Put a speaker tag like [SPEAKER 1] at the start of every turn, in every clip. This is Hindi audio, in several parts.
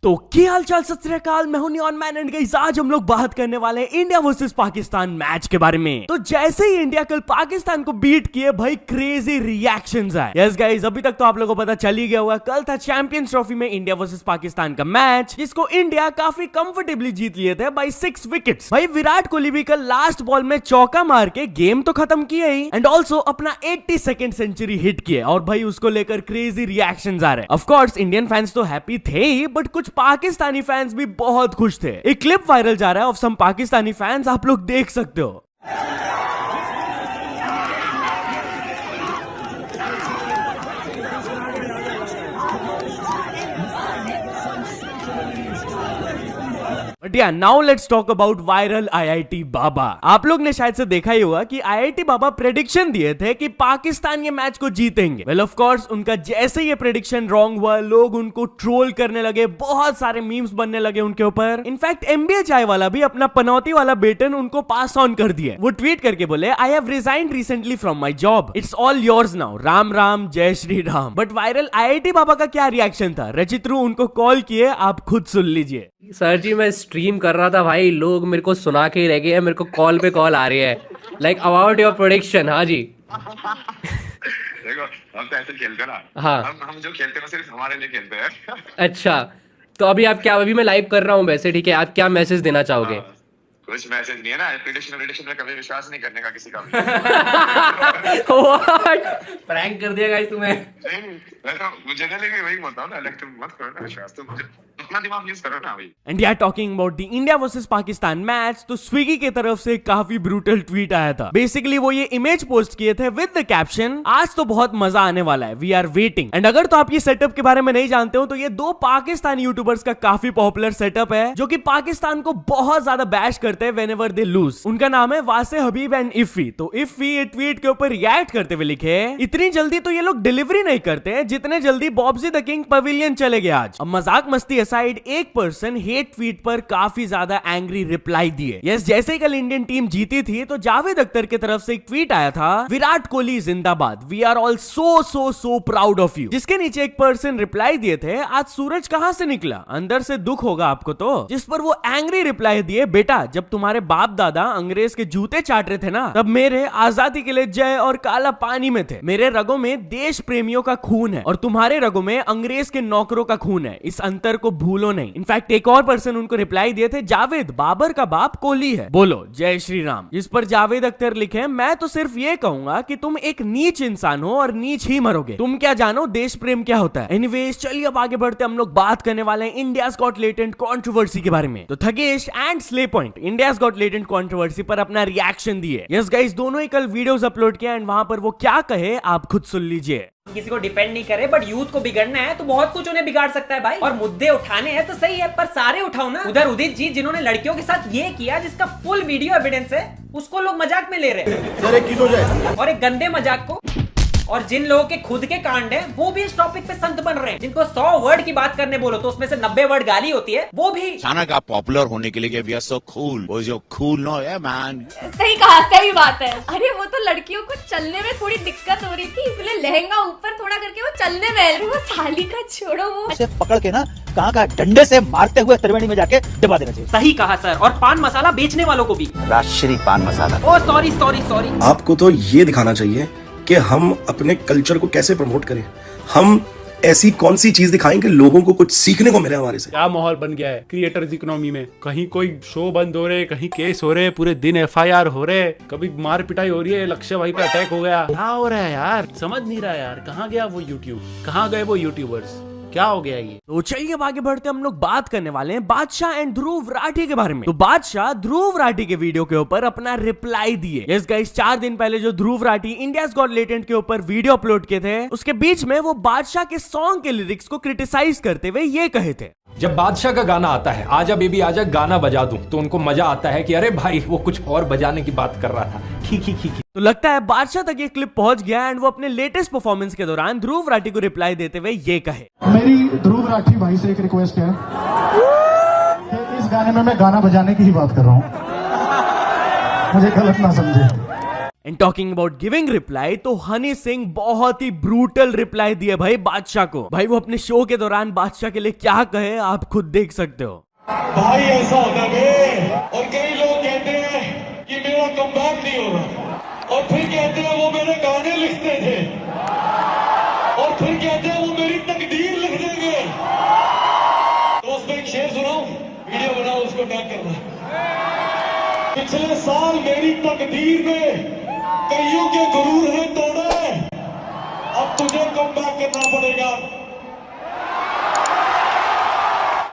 [SPEAKER 1] तो क्या हाल चाल, सत श्री अकाल, मैं हूं नियॉन मैन एंड गाइस आज हम लोग बात करने वाले हैं इंडिया वर्सेस पाकिस्तान मैच के बारे में। तो जैसे ही इंडिया कल पाकिस्तान को बीट किए भाई क्रेजी रिएक्शंस आए। यस गाइस, अभी तक तो आप लोगों को पता चल ही गया होगा, कल था चैंपियंस ट्रॉफी में इंडिया वर्सेस पाकिस्तान का मैच, जिसको इंडिया काफी कंफर्टेबली जीत लिए थे बाई 6 विकेट्स। भाई विराट कोहली भी कल लास्ट बॉल में चौका मार के गेम तो खत्म किया ही एंड ऑल्सो अपना 82nd सेंचुरी हिट किया और भाई उसको लेकर क्रेजी रिएक्शंस आ रहे हैं। ऑफ कोर्स इंडियन फैंस तो हैप्पी थे ही, बट कुछ पाकिस्तानी फैंस भी बहुत खुश थे। एक क्लिप वायरल जा रहा है ऑफ सम पाकिस्तानी फैंस, आप लोग देख सकते हो। But yeah now let's talk about viral IIT Baba. आप लोग ने शायद से देखा ही होगा कि आईआईटी बाबा प्रेडिक्शन दिए थे कि पाकिस्तान ये मैच को जीतेंगे। वेल ऑफ कोर्स उनका जैसे ये प्रेडिक्शन रॉन्ग हुआ, लोग उनको ट्रोल करने लगे, बहुत सारे मीम्स बनने लगे उनके ऊपर। इनफैक्ट एमबीए चाय वाला भी अपना पनौती वाला बेटन उनको पास ऑन कर दिया। वो ट्वीट करके बोले, I have resigned recently from my job, it's all yours now, Ram Ram Jai Shri Ram. But viral IIT Baba का क्या रिएक्शन था, रचित्रू उनको कॉल किए, आप खुद सुन लीजिए।
[SPEAKER 2] सर जी मैं स्ट्रीम कर रहा था भाई, लोग मेरे को सुना के ही रह गए हैं, मेरे को कॉल पे कॉल आ रही है लाइक अबाउट योर प्रेडिक्शन। हाँ जी
[SPEAKER 3] देखो हम तो ऐसे खेलते ना।
[SPEAKER 2] हाँ
[SPEAKER 3] हम जो खेलते हैं सिर्फ हमारे लिए खेलते हैं।
[SPEAKER 2] अच्छा, तो अभी मैं लाइव कर रहा हूँ वैसे, ठीक है, आप क्या मैसेज देना चाहोगे?
[SPEAKER 3] कुछ मैसेज नहीं है ना, प्रेडिक्शन में कभी विश्वास नहीं करने का किसी का भी।
[SPEAKER 2] प्रैंक कर दिया गाइस तुम्हें।
[SPEAKER 3] मैं तो मुझे ना लेके वही बोलता हूं ना, तुम मत करो ना विश्वास, तुम मुझे अपना दिमाग यूज करो ना भाई।
[SPEAKER 1] एंड यार talking about the India versus Pakistan match, तो स्विगी की तरफ से काफी ब्रूटल ट्वीट आया था। बेसिकली वो ये इमेज पोस्ट किए थे विद द कैप्शन, आज तो बहुत मजा आने वाला है, वी आर वेटिंग। एंड अगर तो आप ये सेटअप के बारे में नहीं जानते हो, तो ये दो पाकिस्तानी यूट्यूबर्स का काफी पॉपुलर सेटअप है, जो कि पाकिस्तान को बहुत ज्यादा बैश करते हैं whenever they lose। उनका नाम है वासे हबीब एंड इफी। तो इफी ये ट्वीट के ऊपर रिएक्ट करते हुए लिखे, इतनी जल्दी तो ये लोग डिलीवरी नहीं करते हैं जितने जल्दी बॉब्जी द किंग पवेलियन चले गए आज। अब मजाक मस्ती असाइड, एक पर्सन हेट ट्वीट पर काफी ज्यादा एंग्री रिप्लाई दिए। यस, जैसे ही कल इंडियन टीम जीती थी तो जावेद अख्तर की तरफ से एक ट्वीट आया था, विराट कोहली जिंदाबाद, we are all so proud of you. जिसके नीचे एक पर्सन रिप्लाई दिए थे, आज सूरज कहां से निकला, अंदर से दुख होगा आपको तो। जिस पर वो एंग्री रिप्लाई दिए, बेटा जब तुम्हारे बाप दादा अंग्रेज के जूते चाट रहे थे ना, तब मेरे आजादी के लिए जय और काला पानी में थे। मेरे रगों में देश प्रेमियों का खून है और तुम्हारे रगों में अंग्रेज के नौकरों का खून है, इस अंतर को भूलो नहीं। इनफैक्ट एक और पर्सन उनको रिप्लाई दिए थे, जावेद बाबर का बाप कोहली है, बोलो जय श्री राम। जिस पर जावेद अख्तर लिखे, मैं तो सिर्फ ये कहूंगा कि तुम एक नीच इंसान हो और नीच ही मरोगे, तुम क्या जानो देश प्रेम क्या होता है। एनीवेज चलिए अब आगे बढ़ते, हम लोग बात करने वाले हैं इंडियाज गॉट लेटेंट कंट्रोवर्सी के बारे में। तो Thagesh and slay point India's got latent controversy पर अपना रिएक्शन दिए। यस गाइस, दोनों ही कल वीडियोस अपलोड किया एंड वहां पर वो क्या कहे आप खुद सुन लीजिए।
[SPEAKER 4] किसी को डिफेंड नहीं करे, बट यूथ को बिगड़ना है तो बहुत कुछ उन्हें बिगाड़ सकता है भाई, और मुद्दे उठाने हैं तो सही है, पर सारे उठाओ ना। उधर उदित जी जिन्होंने लड़कियों के साथ ये किया, जिसका फुल वीडियो एविडेंस है, उसको लोग मजाक में ले रहे हैं, और एक गंदे मजाक को। और जिन लोगों के खुद के कांड हैं, वो भी इस टॉपिक पे संत बन रहे हैं। जिनको 100 वर्ड की बात करने बोलो तो उसमें से 90 वर्ड गाली होती है, वो भी
[SPEAKER 5] अचानक आप पॉपुलर होने के लिए वी आर सो कूल, वो जो कूल नो है मैन।
[SPEAKER 6] सही कहा, सही बात है। अरे वो तो लड़कियों को चलने में थोड़ी दिक्कत हो रही थी, इसलिए लहंगा ऊपर थोड़ा करके वो चलने में। वो साली का छोड़ो, वो
[SPEAKER 7] ऐसे पकड़ के ना कहाँ का डंडे से मारते हुए त्रिवेणी में जाके दबा देना चाहिए।
[SPEAKER 4] सही कहा सर, और पान मसाला बेचने वालों को भी।
[SPEAKER 7] राजश्री पान मसाला।
[SPEAKER 4] ओ सॉरी।
[SPEAKER 8] आपको तो ये दिखाना चाहिए कि हम अपने कल्चर को कैसे प्रमोट करें, हम ऐसी कौन सी चीज दिखाएं कि लोगों को कुछ सीखने को मिले हमारे से।
[SPEAKER 9] क्या माहौल बन गया है क्रिएटर्स इकोनॉमी में, कहीं कोई शो बंद हो रहे, कहीं केस हो रहे, पूरे दिन एफआईआर हो रहे, कभी मार पिटाई हो रही है, लक्ष्य भाई पे अटैक हो गया। क्या हो रहा है यार, समझ नहीं रहा यार, कहाँ गया वो यूट्यूब, कहाँ गए वो यूट्यूबर्स, क्या हो गया ये।
[SPEAKER 1] तो चलिए अब आगे बढ़ते, हम लोग बात करने वाले हैं बादशाह एंड ध्रुव राठी के बारे में। तो बादशाह ध्रुव राठी के वीडियो के ऊपर अपना रिप्लाई दिए। यस गाइस, 4 दिन पहले जो Dhruv Rathee India's got latent के ऊपर वीडियो अपलोड किए थे, उसके बीच में वो बादशाह के सॉन्ग के लिरिक्स को क्रिटिसाइज करते हुए ये कहे थे,
[SPEAKER 10] जब बादशाह का गाना आता है आजा बेबी आजा गाना बजा दूं, तो उनको मजा आता है कि अरे भाई वो कुछ और बजाने की बात कर रहा था, खी।
[SPEAKER 1] तो लगता है बादशाह तक ये क्लिप पहुंच गया एंड वो अपने लेटेस्ट परफॉर्मेंस के दौरान ध्रुव राठी को रिप्लाई देते हुए ये कहे,
[SPEAKER 11] मेरी ध्रुव राठी भाई से एक रिक्वेस्ट है कि इस गाने में मैं गाना बजाने की ही बात कर रहा हूँ, मुझे गलत ना समझे।
[SPEAKER 1] And talking about giving reply, तो हनी सिंह बहुत ही ब्रूटल रिप्लाई दिए भाई बादशाह को। भाई वो अपने शो के दौरान बादशाह के लिए क्या कहे आप खुद देख सकते हो।
[SPEAKER 11] भाई ऐसा होता है और कई लोग कहते हैं कि मेरा कमबैक नहीं हो रहा, और फिर कहते हैं वो मेरे गाने लिखते थे, और फिर कहते हैं वो मेरी तकदीर लिख देंगे। तो उसमें एक शेर सुनाऊं, वीडियो बनाओ, उसको टैग करना। पिछले साल मेरी तकदीर में कईयों के गुरूर हैं तोड़े, अब तुझे कमबैक करना पड़ेगा।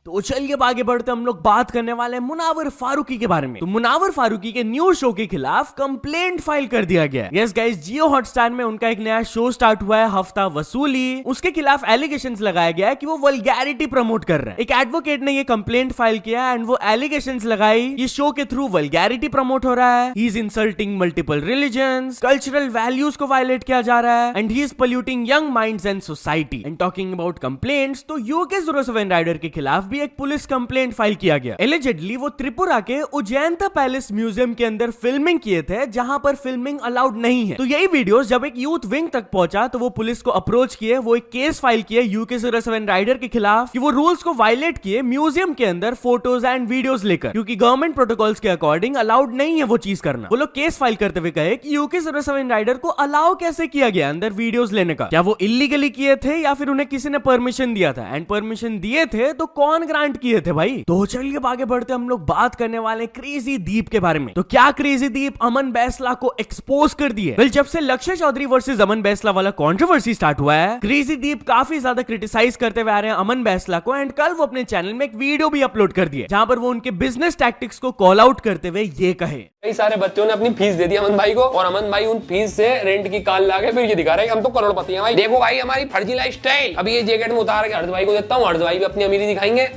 [SPEAKER 1] तो चलिए अब आगे बढ़ते हम लोग बात करने वाले हैं मुनावर फारूकी के बारे में। तो मुनावर फारूकी के न्यू शो के खिलाफ कंप्लेंट फाइल कर दिया गया। यस गाइस, जियो हॉटस्टार में उनका एक नया शो स्टार्ट हुआ है, हफ्ता वसूली। उसके खिलाफ एलिगेशंस लगाया गया है कि वो वल्गैरिटी प्रमोट कर रहे हैं। एक एडवोकेट ने ये कंप्लेंट फाइल किया एंड वो एलिगेशंस लगाई ये शो के थ्रू वल्गैरिटी प्रमोट हो रहा है, he is insulting multiple religions, cultural values को वायलेट किया जा रहा है and he is polluting young minds and society. And talking about complaints, तो यूके 07 राइडर के खिलाफ भी एक पुलिस कंप्लेंट फाइल किया गया। एलिजेडली वो त्रिपुरा के उज्जैनता पैलेस म्यूजियम के अंदर फिल्मिंग किए थे जहां पर फिल्मिंग अलाउड नहीं है। तो यही वीडियोस जब एक यूथ विंग तक पहुंचा तो वो पुलिस को अप्रोच किए, वो एक केस फाइल किए यूके 07 राइडर के खिलाफ कि वो रूल्स को वायलेट किए म्यूजियम के अंदर फोटोज एंड वीडियोस लेकर, क्योंकि गवर्नमेंट प्रोटोकॉल्स के अकॉर्डिंग अलाउड नहीं है वो चीज करना। वो लोग केस फाइल करते हुए कहे कि यूके 07 राइडर को अलाउ कैसे किया गया अंदर वीडियोस लेने का, क्या वो इलीगली किए थे या फिर उन्हें किसी ने परमिशन दिया था, एंड परमिशन दिए थे तो कौन ग्रांट किए थे भाई। तो चलिए आगे बढ़ते हम लोग बात करने वाले क्रेजी दीप के बारे में। तो क्या क्रेजी दीप अमन बैसला को एक्सपोज कर दिए। वेल, जब से लक्ष्य चौधरी वर्सेस अमन बैसला वाला कंट्रोवर्सी स्टार्ट हुआ है, क्रेजी दीप काफी ज्यादा क्रिटिसाइज करते हुए आ रहे हैं अमन बैसला को, एंड कल वो अपने चैनल में एक वीडियो भी अपलोड कर दिए जहां पर वो उनके बिजनेस टैक्टिक्स को कॉल आउट करते हुए ये कहे,
[SPEAKER 12] कई सारे बच्चों ने अपनी फीस दे दी अमन भाई को, और अमन भाई उन फीस से रेंट की काल ला के फिर ये दिखा रहे हैं हम तो करोड़पति हैं भाई, देखो भाई हमारी फर्जी लाइफस्टाइल। अभी ये जैकेट में उतार के हर्ष भाई को देता हूँ, हर्ष भाई भी अपनी अमीरी दिखाएंगे,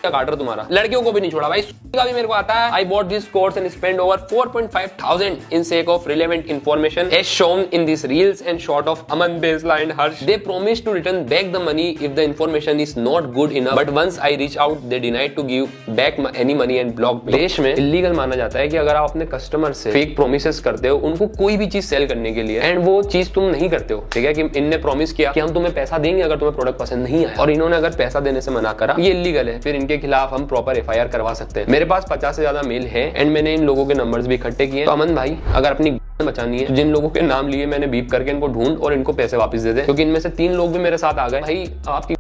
[SPEAKER 12] काटर तुम्हारा। लड़कियों को भी नहीं छोड़ा भाई, का भी मेरे को आता है। I bought this course and spent over 4,500 in sake of relevant information as shown in these reels and short of Aman, Besla and Harsh. They promised to return back the money if the information is not good enough, but once I reach out, they denied to give back any money and blocked me. देश में इलीगल माना जाता है कि अगर आप अपने कस्टमर से फेक प्रोमिसेस करते हो उनको कोई भी चीज सेल करने के लिए, एंड वो चीज तुम नहीं करते हो, ठीक है, कि इनने प्रॉमिस किया कि हम तुम्हें पैसा देंगे अगर तुम्हें प्रोडक्ट पसंद नहीं आया, और इन्होंने अगर पैसा देने से मना करा, ये इलीगल है। फिर इनके खिलाफ हम प्रॉपर FIR करवा सकते हैं। मेरे पास 50 से ज्यादा मेल है एंड मैंने इन लोगों के नंबर्स भी इकट्ठे किए। तो अमन भाई अगर अपनी बचानी है, जिन लोगों के नाम लिए मैंने बीप करके इनको ढूंढ और इनको पैसे वापस दे दे, क्योंकि इनमें से 3 लोग भी मेरे साथ आ गए भाई, आपकी।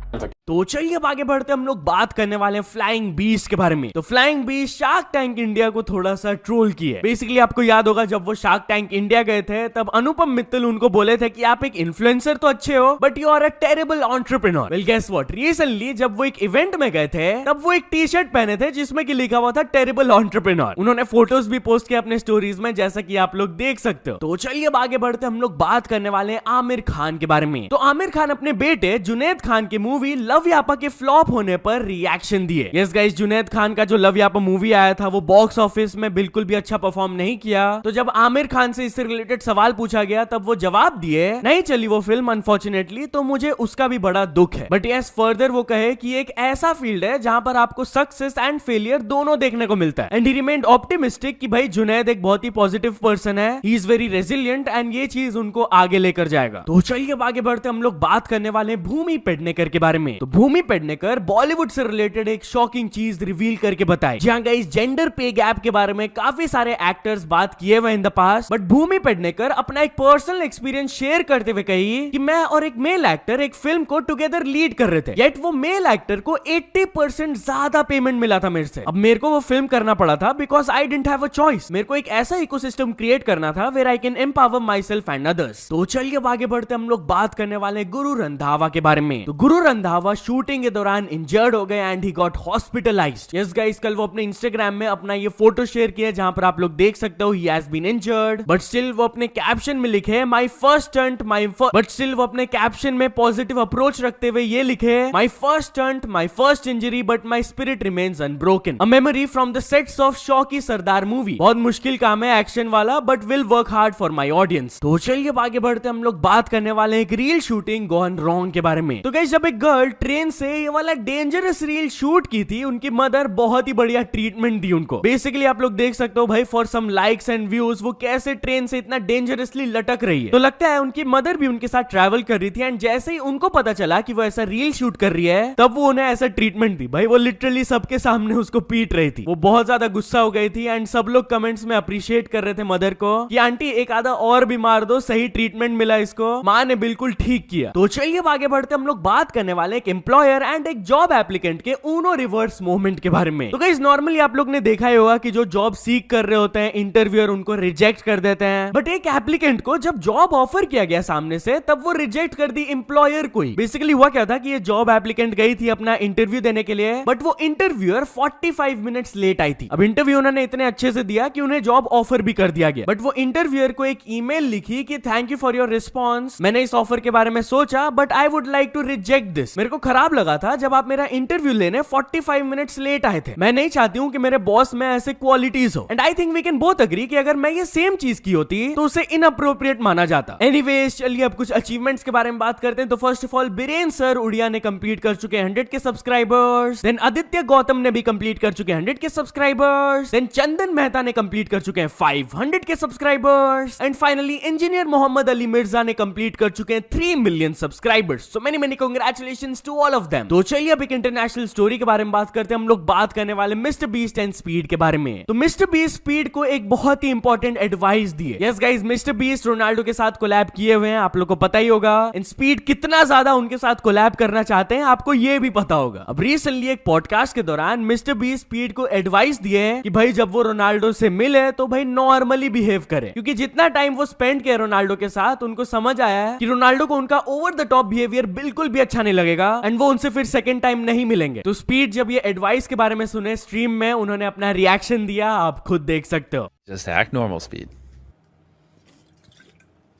[SPEAKER 1] तो चलिए अब आगे बढ़ते हम लोग बात करने वाले हैं फ्लाइंग बीस्ट के बारे में। तो flying beast shark tank India को थोड़ा सा ट्रोल किया। बेसिकली आपको याद होगा जब वो शार्क टैंक इंडिया गए थे तब अनुपम मित्तल उनको बोले थे कि आप एक इन्फ्लुएंसर तो अच्छे हो but you are a terrible entrepreneur. Well guess what, recently जब वो एक इवेंट में गए थे तब वो एक टी शर्ट पहने थे जिसमें कि लिखा हुआ था टेरिबल एंटरप्रेन्योर। उन्होंने फोटोज भी पोस्ट किया अपने स्टोरीज में, जैसा कि आप लोग देख सकते हो। तो चलिए अब आगे बढ़ते हम लोग बात करने वाले हैं आमिर खान के बारे में। तो आमिर खान अपने बेटे जुनैद खान की मूवी लव यापा के फ्लॉप होने पर रिएक्शन दिए। यस गाइस, जुनैद खान का जो लव यापा मूवी आया था वो बॉक्स ऑफिस में बिल्कुल भी अच्छा परफॉर्म नहीं किया। तो जब आमिर खान से इससे रिलेटेड सवाल पूछा गया तब वो जवाब दिए नहीं चली वो फिल्म अनफॉर्चुनेटली, तो मुझे उसका भी बड़ा दुख है, बट यस फर्दर वो कहे कि एक ऐसा फील्ड है जहां पर आपको सक्सेस एंड फेलियर दोनों देखने को मिलता है, एंड ही रिमेन्ड ऑप्टिमिस्टिक कि भाई जुनैद एक बहुत ही पॉजिटिव पर्सन है, he is very resilient and ये चीज उनको आगे लेकर जाएगा। तो चलिए अब आगे बढ़ते हम लोग बात करने वाले हैं भूमि पेडनेकर के बारे में। तो भूमि पेडनेकर बॉलीवुड से रिलेटेड एक शॉकिंग चीज रिवील करके बताए, जहां गाइस जेंडर पे गैप के बारे में काफी सारे एक्टर्स बात किए हुए इन द पास्ट, बट भूमि पेडनेकर अपना एक पर्सनल एक्सपीरियंस शेयर करते हुए कही कि मैं और एक मेल एक्टर एक फिल्म को टुगेदर लीड कर रहे थे, येट वो मेल एक्टर को 80% ज्यादा पेमेंट मिला था मेरे से। अब मेरे को वो फिल्म करना पड़ा था because I didn't have a choice. मेरे को एक ऐसा इकोसिस्टम क्रिएट करना था where I can empower myself and others. तो चलिए अब आगे बढ़ते हम लोग बात करने वाले गुरु रंधावा के बारे में। तो गुरु रंधावा शूटिंग के दौरान इंजर्ड हो गए and he got hospitalised. Yes guys, कल वो अपने इंस्टाग्राम में अपना ये फोटो शेयर किया जहां पर आप लोग देख सकते हो he has been injured, but still वो अपने कैप्शन में लिखे my first stunt but still वो अपने कैप्शन में पॉजिटिव अप्रोच रखते हुए ये लिखे my first stunt, my first injury but my spirit remains unbroken, a memory from the sets of Shaunki Sardar movie. बहुत मुश्किल काम है एक्शन वाला, but will work hard for my audience. तो चलिए अब आगे बढ़ते हम लोग बात करने वाले हैं एक रील शूटिंग गॉन रॉन्ग के बारे में। तो गाइस, जब एक गर्ल ट्रेन से ये वाला डेंजरस रील शूट की थी, उनकी मदर बहुत ही बढ़िया ट्रीटमेंट दी उनको। बेसिकली आप लोग देख सकते हो भाई, for some likes and views वो कैसे ट्रेन से इतना डेंजरसली लटक रही है। तो लगता है उनकी मदर भी उनके साथ ट्रैवल कर रही थी, एंड जैसे ही उनको पता चला कि वो ऐसा रील शूट कर रही है, तब वो उन्हें ऐसा ट्रीटमेंट दी। भाई वो लिटरली सबके सामने उसको पीट रही थी। वो बहुत ज्यादा गुस्सा हो गई थी, एंड सब लोग कमेंट्स में अप्रिशिएट कर रहे थे मदर को कि आंटी एक आधा और भी मार दो, सही ट्रीटमेंट मिला इसको, माँ ने बिल्कुल ठीक किया। तो चलिए अब आगे बढ़ते हम लोग बात करने वाले एक एम्प्लॉयर एंड एक जॉब एप्लीकेंट के ऊनो रिवर्स मूवमेंट के बारे में। तो गाइस नॉर्मली आप लोग ने देखा ही होगा कि जो जॉब सीख कर रहे होते हैं इंटरव्यूअर उनको रिजेक्ट कर देते हैं, बट एक एप्लीकेंट को जब जॉब ऑफर किया गया सामने से, तब वो रिजेक्ट कर दी एम्प्लॉयर को ही। बेसिकली हुआ क्या था कि ये जॉब एप्लीकेंट गई थी अपना इंटरव्यू देने के लिए, बट वो इंटरव्यूअर 45 मिनट्स लेट आई थी। अब इंटरव्यू उन्होंने इतने अच्छे से दिया कि उन्हें जॉब ऑफर भी कर दिया गया, बट वो इंटरव्यूअर को एक ईमेल लिखी कि thank you for your response, मैंने इस ऑफर के बारे में सोचा but I would like to reject this. मेरे को खराब लगा था जब आप मेरा इंटरव्यू लेने 45 मिनट्स लेट आए थे। मैं नहीं चाहती हूँ कि मेरे बॉस में ऐसे क्वालिटीज हो, and I think we can both agree कि अगर मैं ये सेम चीज की होती तो उसे इनअप्रोप्रिएट माना जाता। एनीवेज चलिए अब कुछ अचीवमेंट्स के बारे में बात करते हैं। तो first of all Biren sir Odia ने कंप्लीट कर चुके हैं 100 के सब्सक्राइबर्स। देन आदित्य गौतम ने भी कंप्लीट कर चुके हैं 100 के सब्सक्राइबर्स। देन चंदन मेहता ने कंप्लीट कर चुके हैं 500 के subscribers. And finally engineer Mohammad Ali Mirza ने कंप्लीट कर चुके हैं 3 million subscribers. So many congratulations to all of them. तो चलिए अब एक इंटरनेशनल स्टोरी के बारे में बात करते हैं। हम लोग बात करने वाले मिस्टर बीस्ट एंड स्पीड के बारे में। तो मिस्टर बीस्ट स्पीड को एक बहुत ही इंपॉर्टेंट एडवाइस दिए। Yes guys, mister beast Ronaldo के साथ कोलैब किए हुए हैं, आप लोग को पता ही होगा। इन स्पीड कितना ज्यादा उनके साथ कोलैब करना चाहते हैं आपको ये भी पता होगा। अब रिसेंटली एक पॉडकास्ट के दौरान मिस्टर बीस्ट स्पीड को एडवाइस दिए कि भाई जब वो रोनाल्डो से मिले तो भाई नॉर्मली बिहेव करे, क्योंकि जितना टाइम वो स्पेंड किया रोनाल्डो के साथ उनको समझ आया है कि रोनाल्डो को उनका ओवर द टॉप बिहेवियर बिल्कुल भी अच्छा नहीं लगेगा, एंड वो उनसे फिर सेकंड टाइम नहीं मिलेंगे। तो स्पीड जब ये एडवाइस के बारे में सुने स्ट्रीम में, उन्होंने अपना रिएक्शन दिया, आप खुद देख सकते हो।
[SPEAKER 13] Just act normal, Speed.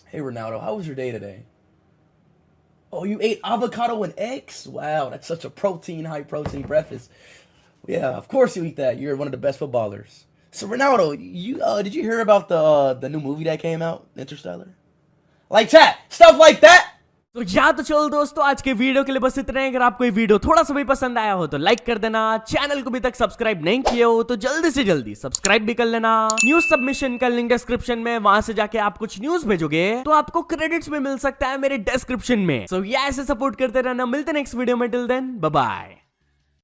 [SPEAKER 14] Hey Ronaldo, how was your day today? Oh, you ate avocado and eggs? Wow, that's such a high protein breakfast. Yeah, of course you eat that. You're one of the best footballers. So Ronaldo, you did you hear about the new movie that came out, Interstellar? Like that, stuff like that.
[SPEAKER 1] तो तो चलो दोस्तों, आज के वीडियो के लिए बस इतना ही। अगर आपको ये वीडियो थोड़ा सा भी पसंद आया हो तो लाइक कर देना। चैनल को भी तक सब्सक्राइब नहीं किए हो तो जल्दी से जल्दी सब्सक्राइब भी कर लेना। न्यूज सबमिशन का लिंक डिस्क्रिप्शन में, वहां से जाके आप कुछ न्यूज भेजोगे तो आपको क्रेडिट्स में मिल सकता है मेरे डिस्क्रिप्शन में। सो ये ऐसे सपोर्ट करते रहना। मिलते नेक्स्ट वीडियो में, टिल देन बाय बाय।